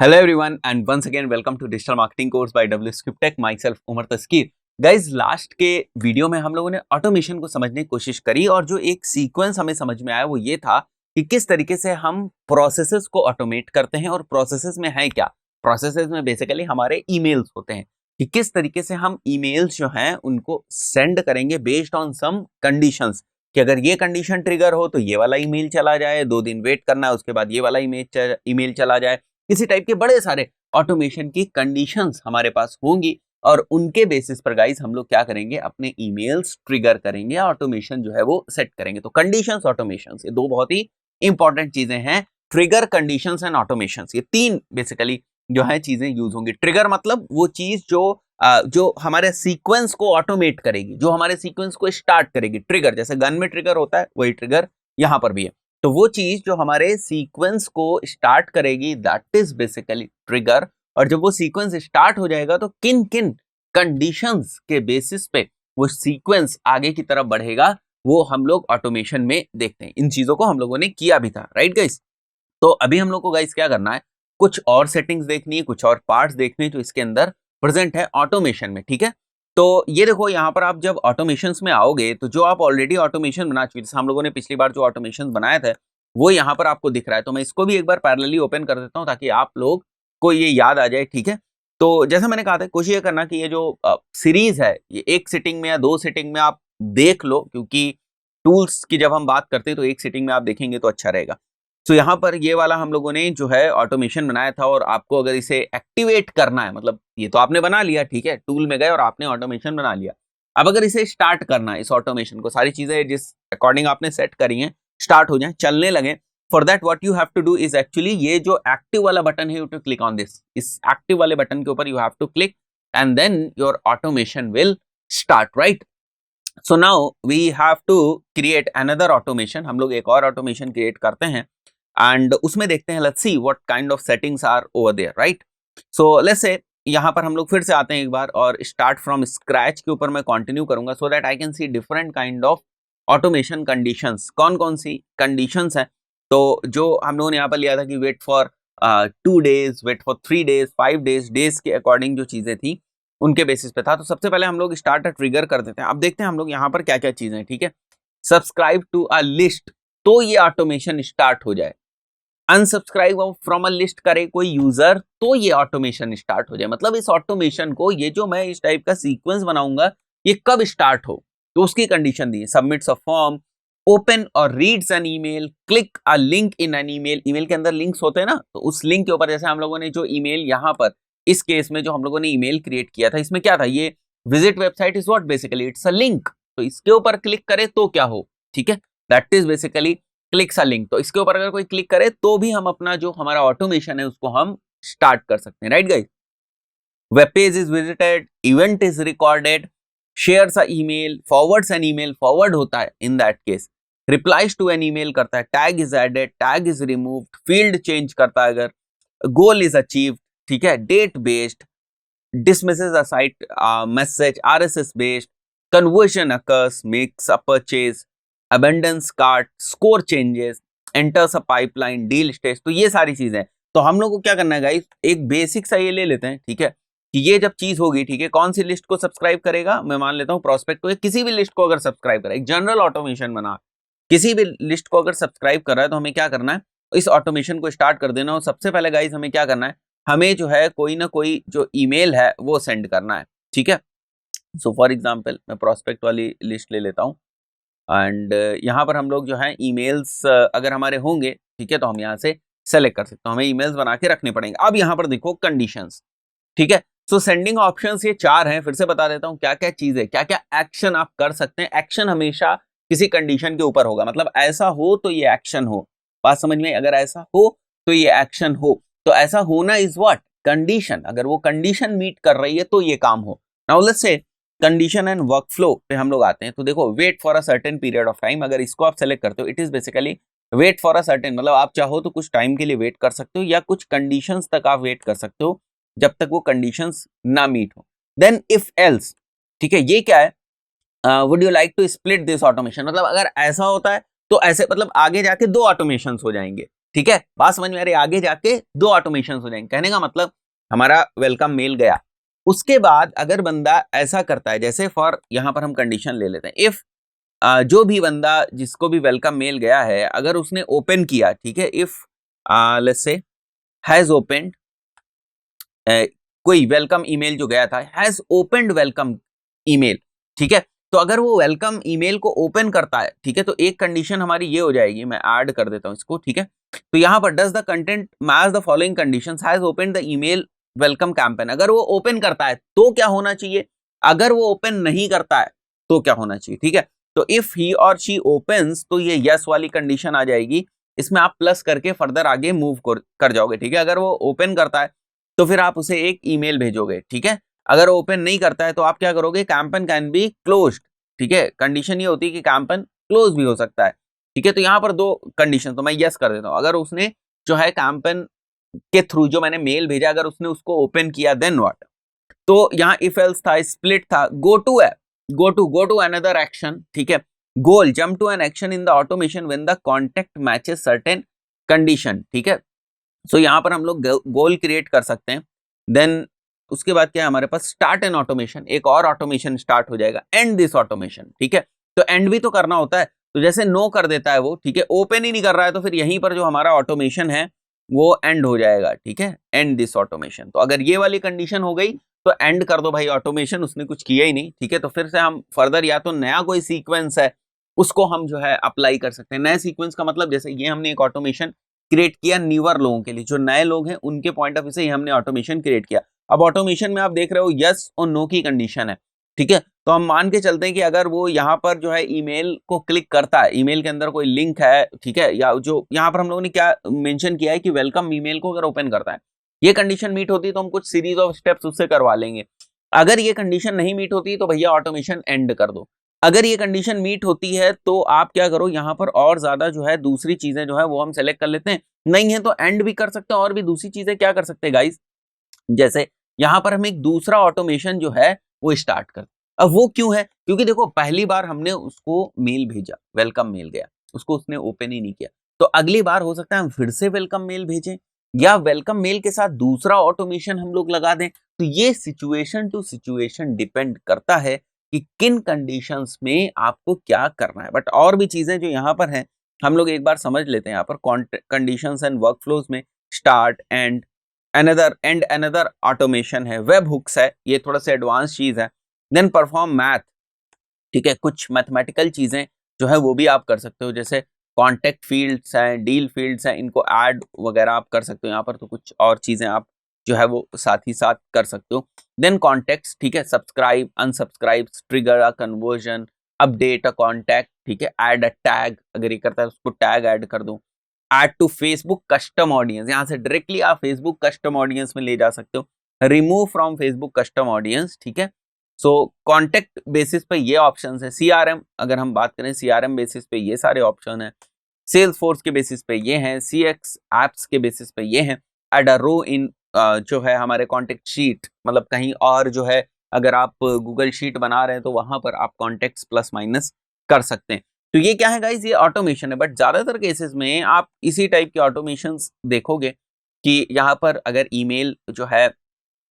Hello everyone and once again welcome to digital marketing course by W Script Tech. Myself Umar Taskeer. Guys last के video में हम लोगों ने automation को समझने की कोशिश करी और जो एक सीक्वेंस हमें समझ में आया वो ये था कि किस तरीके से हम प्रोसेसेस को ऑटोमेट करते हैं और प्रोसेसेस में है क्या. प्रोसेसेस में बेसिकली हमारे ईमेल्स होते हैं कि किस तरीके से हम ईमेल्स जो हैं उनको सेंड करेंगे बेस्ड ऑन सम कंडीशंस कि अगर ये कंडीशन ट्रिगर हो तो ये वाला ईमेल चला जाए, 2 दिन वेट करना है उसके बाद ये वाला ईमेल चला जाए. इसी टाइप के बड़े सारे ऑटोमेशन की कंडीशंस हमारे पास होंगी और उनके बेसिस पर गाइस हम लोग क्या करेंगे, अपने ईमेल्स ट्रिगर करेंगे, ऑटोमेशन जो है वो सेट करेंगे. तो कंडीशंस, ऑटोमेशंस, ये दो बहुत ही इंपॉर्टेंट चीजें हैं. ट्रिगर, कंडीशंस एंड ऑटोमेशंस, ये तीन बेसिकली जो है चीजें यूज होंगी. ट्रिगर मतलब वो चीज जो हमारे सीक्वेंस को ऑटोमेट करेगी, जो हमारे सीक्वेंस को स्टार्ट करेगी. ट्रिगर जैसे गन में ट्रिगर होता है वही ट्रिगर यहाँ पर भी है. तो वो चीज जो हमारे सीक्वेंस को स्टार्ट करेगी दैट इज बेसिकली ट्रिगर. और जब वो सीक्वेंस स्टार्ट हो जाएगा तो किन किन कंडीशंस के बेसिस पे वो सीक्वेंस आगे की तरफ बढ़ेगा वो हम लोग ऑटोमेशन में देखते हैं. इन चीजों को हम लोगों ने किया भी था, राइट गाइस. तो अभी हम लोग को गाइस क्या करना है, कुछ और सेटिंग्स देखनी है, कुछ और पार्ट्स देखने हैं जो इसके अंदर प्रेजेंट है ऑटोमेशन में. ठीक है, तो ये देखो यहाँ पर आप जब ऑटोमेशंस में आओगे तो जो आप ऑलरेडी ऑटोमेशन बना चुके, जैसे हम लोगों ने पिछली बार जो ऑटोमेशन बनाए थे वो यहाँ पर आपको दिख रहा है. तो मैं इसको भी एक बार पैरेलली ओपन कर देता हूँ ताकि आप लोग को ये याद आ जाए. ठीक है, तो जैसा मैंने कहा था कोशिश ये करना कि ये जो सीरीज है ये एक सिटिंग में या दो सिटिंग में आप देख लो, क्योंकि टूल्स की जब हम बात करते हैं तो एक सिटिंग में आप देखेंगे तो अच्छा रहेगा. तो यहाँ पर ये वाला हम लोगों ने जो है ऑटोमेशन बनाया था और आपको अगर इसे एक्टिवेट करना है, मतलब ये तो आपने बना लिया, ठीक है, टूल में गए और आपने ऑटोमेशन बना लिया. अब अगर इसे स्टार्ट करना है, इस ऑटोमेशन को, सारी चीजें जिस अकॉर्डिंग आपने सेट करी हैं स्टार्ट हो जाए, चलने लगे, for that what you have to do is actually ये जो एक्टिव वाला बटन है, you to click on this. इस एक्टिव वाले बटन के ऊपर you have to click and then your automation will start, right. So now we have to create another automation. हम लोग एक और ऑटोमेशन क्रिएट करते हैं एंड उसमें देखते हैं, let's see what kind of settings are over there, right. So let's say यहाँ पर हम लोग फिर से आते हैं एक बार और स्टार्ट फ्रॉम स्क्रैच के ऊपर मैं कंटिन्यू करूंगा so that I can see different kind of automation conditions. कौन कौन सी कंडीशंस हैं, तो जो हम लोगों ने यहाँ पर लिया था कि wait for 2 days, wait for 3 days, 5 days, days के अकॉर्डिंग जो चीजें थी उनके बेसिस पे था. तो सबसे पहले हम लोग स्टार्ट ट्रिगर कर देते हैं. अब देखते हैं हम लोग यहाँ पर क्या क्या चीजें हैं. ठीक है, सब्सक्राइब टू अ लिस्ट, तो ये ऑटोमेशन स्टार्ट हो जाए. अनसब्सक्राइब फ्रॉम अ लिस्ट करे कोई यूजर तो ये ऑटोमेशन स्टार्ट हो जाए. मतलब इस ऑटोमेशन को, ये जो मैं इस टाइप का सीक्वेंस बनाऊंगा ये कब स्टार्ट हो, तो उसकी कंडीशन दी है. सबमिट्स अ फॉर्म, ओपन और reads an email, click a link in an email. Email के अंदर लिंक्स होते हैं ना, तो उस लिंक के ऊपर, जैसे हम लोगों ने जो ईमेल यहाँ पर इस केस में जो हम लोगों ने ईमेल क्रिएट किया था इसमें क्या था, ये visit website is what, basically it's a link. तो इसके ऊपर क्लिक करे तो क्या हो, ठीक है, that is basically clicks a link. तो इसके ऊपर अगर कोई क्लिक करे तो भी हम अपना जो हमारा ऑटोमेशन है उसको हम स्टार्ट कर सकते हैं, right guys. Web page is visited, event is recorded, shares a email, forwards an email, forward होता है in that case, replies to an email करता है, tag is added, tag is removed, field change करता है अगर, goal is achieved, ठीक है, date based, dismisses a site message, RSS based, conversion occurs, makes a purchase, abandons cart, score changes, enters a pipeline, deal stage. तो ये सारी चीजें. तो हम लोग को क्या करना है गाइस, एक बेसिक सा ये ले लेते हैं, ठीक है, कि ये जब चीज होगी, ठीक है, कौन सी लिस्ट को सब्सक्राइब करेगा, मैं मान लेता हूँ प्रोस्पेक्ट को, किसी भी लिस्ट को अगर सब्सक्राइब करेगा, एक जनरल ऑटोमेशन बना, किसी भी लिस्ट को अगर सब्सक्राइब कर रहा है तो हमें क्या करना है, इस ऑटोमेशन को स्टार्ट कर देना. और सबसे पहले गाइस हमें क्या करना है, हमें जो है कोई ना कोई जो ईमेल है वो सेंड करना है, ठीक है. सो फॉर एग्जांपल मैं प्रोस्पेक्ट वाली लिस्ट ले लेता हूँ एंड यहाँ पर हम लोग जो है ईमेल्स अगर हमारे होंगे, ठीक है, तो हम यहाँ से सेलेक्ट कर सकते हैं. हमें ईमेल्स बना के रखने पड़ेंगे. अब यहाँ पर देखो कंडीशंस, ठीक है. सो सेंडिंग ऑप्शंस ये 4 हैं. फिर से बता देता हूँ क्या क्या चीज है, क्या क्या एक्शन आप कर सकते हैं. एक्शन हमेशा किसी कंडीशन के ऊपर होगा, मतलब ऐसा हो तो ये एक्शन हो, बात समझ में, अगर ऐसा हो तो ये एक्शन हो. तो ऐसा होना इज व्हाट, कंडीशन. अगर वो कंडीशन मीट कर रही है तो ये काम हो. Now let's say condition and workflow पे हम लोग आते हैं. तो देखो, wait for a certain period of time, अगर इसको आप सेलेक्ट करते हो, it is basically wait for a certain, मतलब आप चाहो तो कुछ टाइम के लिए वेट कर सकते हो या कुछ कंडीशंस तक आप वेट कर सकते हो जब तक वो कंडीशंस ना मीट हो. देन इफ एल्स, ठीक है, ये क्या है, would you like to split this automation, मतलब अगर ऐसा होता है तो ऐसे, मतलब आगे जाके 2 ऑटोमेशंस हो जाएंगे. ठीक है, बात समझ में आ रही है? आगे जाके 2 ऑटोमेशन हो जाएंगे। कहने का मतलब हमारा वेलकम मेल गया, उसके बाद अगर बंदा ऐसा करता है, जैसे फॉर यहां पर हम कंडीशन ले लेते हैं, इफ जो भी बंदा जिसको भी वेलकम मेल गया है अगर उसने ओपन किया, ठीक है, if let's say has opened कोई वेलकम ईमेल जो गया था, हैज ओपनड वेलकम ईमेल, ठीक है, तो अगर वो वेलकम ईमेल को ओपन करता है, ठीक है, तो एक कंडीशन हमारी ये हो जाएगी, मैं ऐड कर देता हूं इसको, ठीक है, तो यहां पर does the content match the following conditions, has opened the email welcome campaign, अगर वो ओपन करता है तो क्या होना चाहिए, अगर वो ओपन नहीं करता है तो क्या होना चाहिए, ठीक है, तो इफ ही और शी ओपन्स तो ये यस वाली कंडीशन आ जाएगी, इसमें आप प्लस करके फर्दर आगे मूव कर जाओगे, ठीक है, अगर वो ओपन करता है तो फिर आप उसे एक ईमेल भेजोगे, ठीक है, अगर ओपन नहीं करता है तो आप क्या करोगे, कैंपेन कैन बी क्लोज्ड, ठीक है, कंडीशन ये होती है कि कैंपेन क्लोज भी हो सकता है, ठीक है, तो यहां पर 2 कंडीशन, तो मैं यस कर देता हूं, अगर उसने जो है कैंपेन के थ्रू जो मैंने मेल भेजा अगर उसने उसको ओपन किया देन व्हाट, तो यहाँ इफ एल्स था, स्प्लिट था, गो टू अनदर एक्शन, ठीक है, goal jump to an action in the automation when the contact matches certain condition, ठीक है, सो यहाँ पर हम लोग गोल क्रिएट कर सकते हैं, देन उसके बाद क्या है हमारे पास, स्टार्ट एन ऑटोमेशन, एक और ऑटोमेशन स्टार्ट हो जाएगा, एंड दिस ऑटोमेशन, ठीक है, तो एंड भी तो करना होता है, तो जैसे नो कर देता है वो, ठीक है, ओपन ही नहीं कर रहा है, तो फिर यहीं पर जो हमारा ऑटोमेशन है वो एंड हो जाएगा, ठीक है, एंड दिस ऑटोमेशन, तो अगर ये वाली कंडीशन हो गई तो एंड कर दो भाई ऑटोमेशन, उसने कुछ किया ही नहीं, ठीक है, तो फिर से हम फर्दर या तो नया कोई सीक्वेंस है उसको हम जो है अप्लाई कर सकते हैं, नए सीक्वेंस का मतलब जैसे ये हमने एक ऑटोमेशन क्रिएट किया न्यूअर लोगों के लिए, जो नए लोग हैं उनके पॉइंट ऑफ व्यू से ही हमने ऑटोमेशन क्रिएट किया, अब ऑटोमेशन में आप देख रहे हो यस और नो की कंडीशन है, ठीक है, तो हम मान के चलते हैं कि अगर वो यहाँ पर जो है ईमेल को क्लिक करता है, ईमेल के अंदर कोई लिंक है, ठीक है, या जो यहाँ पर हम लोगों ने क्या मेंशन किया है कि वेलकम ईमेल को अगर ओपन करता है, ये कंडीशन मीट होती है तो हम कुछ सीरीज ऑफ स्टेप्स उससे करवा लेंगे, अगर ये कंडीशन नहीं मीट होती तो भैया ऑटोमेशन एंड कर दो, अगर ये कंडीशन मीट होती है तो आप क्या करो, यहाँ पर और ज्यादा जो है दूसरी चीजें जो है वो हम सेलेक्ट कर लेते हैं, नहीं है तो एंड भी कर सकते हैं, और भी दूसरी चीजें क्या कर सकते हैं गाइस, जैसे यहां पर हम एक दूसरा ऑटोमेशन जो है वो स्टार्ट कर, अब वो क्यों है, क्योंकि देखो पहली बार हमने उसको मेल भेजा, वेलकम मेल गया, उसको उसने ओपन ही नहीं किया, तो अगली बार हो सकता है हम फिर से वेलकम मेल भेजें, या वेलकम मेल के साथ दूसरा ऑटोमेशन हम लोग लगा दें, तो ये सिचुएशन टू सिचुएशन डिपेंड करता है कि किन कंडीशंस में आपको क्या करना है, बट और भी चीजें जो यहाँ पर हैं हम लोग एक बार समझ लेते हैं, यहाँ पर कंडीशंस एंड वर्कफ्लोज में स्टार्ट एंड अनदर ऑटोमेशन है, वेब हुक्स है, ये थोड़ा सा एडवांस चीज है, देन परफॉर्म मैथ, ठीक है, कुछ मैथमेटिकल चीजें जो है वो भी आप कर सकते हो, जैसे कॉन्टेक्ट फील्ड्स हैं, डील फील्ड्स हैं, इनको ऐड वगैरह आप कर सकते हो, यहाँ पर तो कुछ और चीजें आप जो है वो साथ ही साथ कर सकते हो, देन कॉन्टेक्ट, ठीक है, subscribe unsubscribe, trigger a conversion, update a contact, ठीक है, ऐड अ टैग, अगर ये करता है उसको टैग ऐड कर दो, add to Facebook custom audience, यहां से डायरेक्टली आप फेसबुक कस्टम ऑडियंस में ले जा सकते हो, remove from Facebook custom audience, ठीक है, सो कॉन्टेक्ट बेसिस पे ये ऑप्शन है, सीआरएम अगर हम बात करें सीआरएम बेसिस पे ये सारे ऑप्शन है, सेल्स फोर्स के बेसिस पे ये हैं, सीएक्स एप्स के बेसिस पे ये हैं, एड अ रो इन जो है हमारे कॉन्टेक्ट शीट, मतलब कहीं और जो है अगर आप गूगल शीट बना रहे हैं तो वहां पर आप कॉन्टेक्ट्स प्लस माइनस कर सकते हैं, तो ये क्या है गाइज, ये ऑटोमेशन है, बट ज्यादातर केसेस में आप इसी टाइप के ऑटोमेशंस देखोगे कि यहाँ पर अगर ईमेल जो है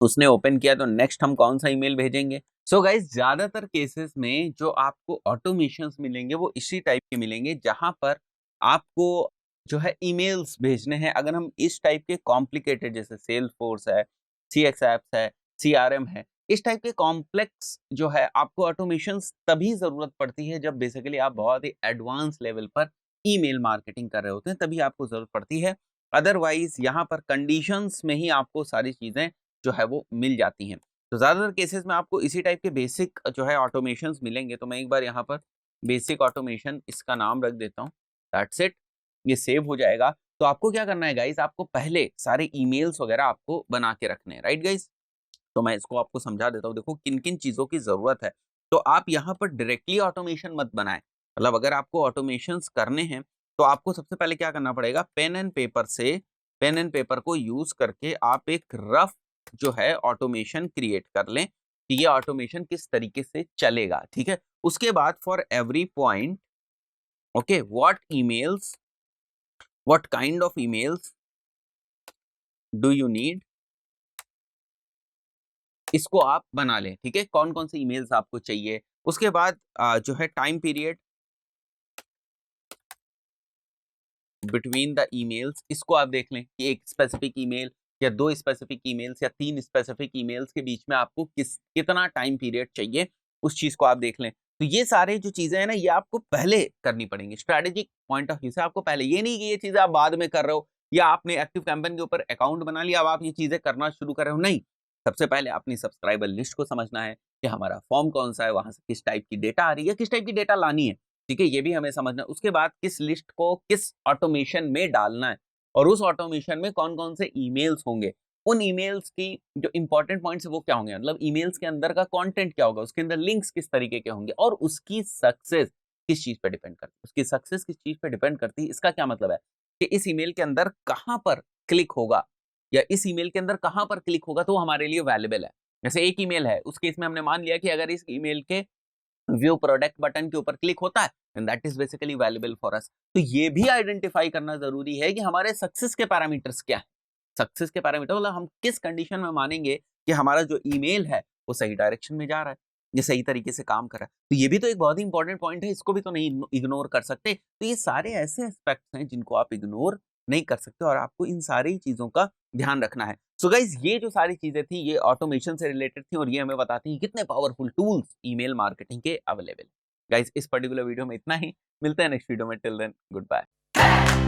उसने ओपन किया तो नेक्स्ट हम कौन सा ईमेल भेजेंगे, सो गाइज ज्यादातर केसेस में जो आपको ऑटोमेशंस मिलेंगे वो इसी टाइप के मिलेंगे, जहां पर आपको जो है ईमेल्स भेजने हैं, अगर हम इस टाइप के कॉम्प्लिकेटेड जैसे सेल्स फोर्स है, सीएक्स एप्स है, सीआरएम है, इस टाइप के कॉम्प्लेक्स जो है आपको ऑटोमेशंस तभी जरूरत पड़ती है जब बेसिकली आप बहुत ही एडवांस लेवल पर ईमेल मार्केटिंग कर रहे होते हैं, तभी आपको जरूरत पड़ती है, अदरवाइज यहाँ पर कंडीशंस में ही आपको सारी चीजें जो है वो मिल जाती हैं, तो ज्यादातर केसेस में आपको इसी टाइप के बेसिक जो है ऑटोमेशंस मिलेंगे, तो मैं एक बार यहाँ पर बेसिक ऑटोमेशन इसका नाम रख देता हूँ, दैट्स इट, ये सेव हो जाएगा, तो आपको क्या करना है गाइस, आपको पहले सारे ईमेल्स वगैरह आपको बना के रखने हैं, राइट गाइस, तो मैं इसको आपको समझा देता हूँ, देखो किन किन चीजों की जरूरत है, तो आप यहाँ पर डायरेक्टली ऑटोमेशन मत बनाएं, मतलब अगर आपको ऑटोमेशंस करने हैं तो आपको सबसे पहले क्या करना पड़ेगा, पेन एंड पेपर को यूज करके आप एक रफ जो है ऑटोमेशन क्रिएट कर लें कि ये ऑटोमेशन किस तरीके से चलेगा, ठीक है, उसके बाद for every point, okay, what emails what kind of emails do you need, इसको आप बना लें, ठीक है, कौन कौन से ईमेल्स आपको चाहिए। उसके बाद जो है time period between the emails, इसको आप देख लें कि एक स्पेसिफिक ईमेल या 2 स्पेसिफिक ईमेल्स या 3 स्पेसिफिक ईमेल्स के बीच में आपको कितना टाइम पीरियड चाहिए, उस चीज को आप देख लें। तो ये सारे जो चीजें हैं ना, ये आपको पहले करनी पड़ेंगी स्ट्रेटेजिक पॉइंट ऑफ व्यू से, आपको पहले, ये नहीं कि ये चीजें आप बाद में कर रहे हो या आपने एक्टिव कैंपेन के ऊपर अकाउंट बना लिया अब आप ये चीजें करना शुरू कर रहे हो, नहीं। सबसे पहले अपनी सब्सक्राइबर लिस्ट को समझना है कि हमारा फॉर्म कौन सा है, वहां से किस टाइप की डेटा आ रही है, किस टाइप की डेटा लानी है, ठीक है, ये भी हमें समझना है। उसके बाद किस लिस्ट को किस ऑटोमेशन में डालना है और उस ऑटोमेशन में कौन कौन से ईमेल्स होंगे, उन ईमेल्स की जो इंपॉर्टेंट पॉइंट्स है वो क्या होंगे, मतलब ईमेल्स के अंदर का कंटेंट क्या होगा, उसके अंदर लिंक्स किस तरीके के होंगे और उसकी सक्सेस किस चीज पे डिपेंड करती है, उसकी सक्सेस किस चीज पे डिपेंड करती है। इसका क्या मतलब है कि इस ईमेल के अंदर कहां पर क्लिक होगा या इस ईमेल के अंदर कहां पर क्लिक होगा तो हमारे लिए वैल्यूएबल है। जैसे एक ईमेल है, उस केस में हमने मान लिया कि अगर इस ईमेल के व्यू प्रोडक्ट बटन के ऊपर क्लिक होता है and that is basically valuable for us. तो ये भी आइडेंटिफाई करना जरूरी है कि हमारे सक्सेस के पैरामीटर्स क्या है। सक्सेस के पैरामीटर मतलब हम किस कंडीशन में मानेंगे कि हमारा जो ईमेल है वो सही डायरेक्शन में जा रहा है, ये सही तरीके से काम कर रहा है। तो ये भी तो एक बहुत ही इंपॉर्टेंट पॉइंट है, इसको भी तो नहीं इग्नोर कर सकते। तो ये सारे ऐसे एस्पेक्ट्स हैं जिनको आप इग्नोर नहीं कर सकते और आपको इन सारी चीजों का ध्यान रखना है। सो गाइज, ये जो सारी चीजें थी ये ऑटोमेशन से रिलेटेड थी और ये हमें बताती हैं कितने पावरफुल टूल्स ईमेल मार्केटिंग के अवेलेबल। गाइज, इस पर्टिकुलर वीडियो में इतना ही, मिलते हैं नेक्स्ट वीडियो में, टिल देन गुड बाय।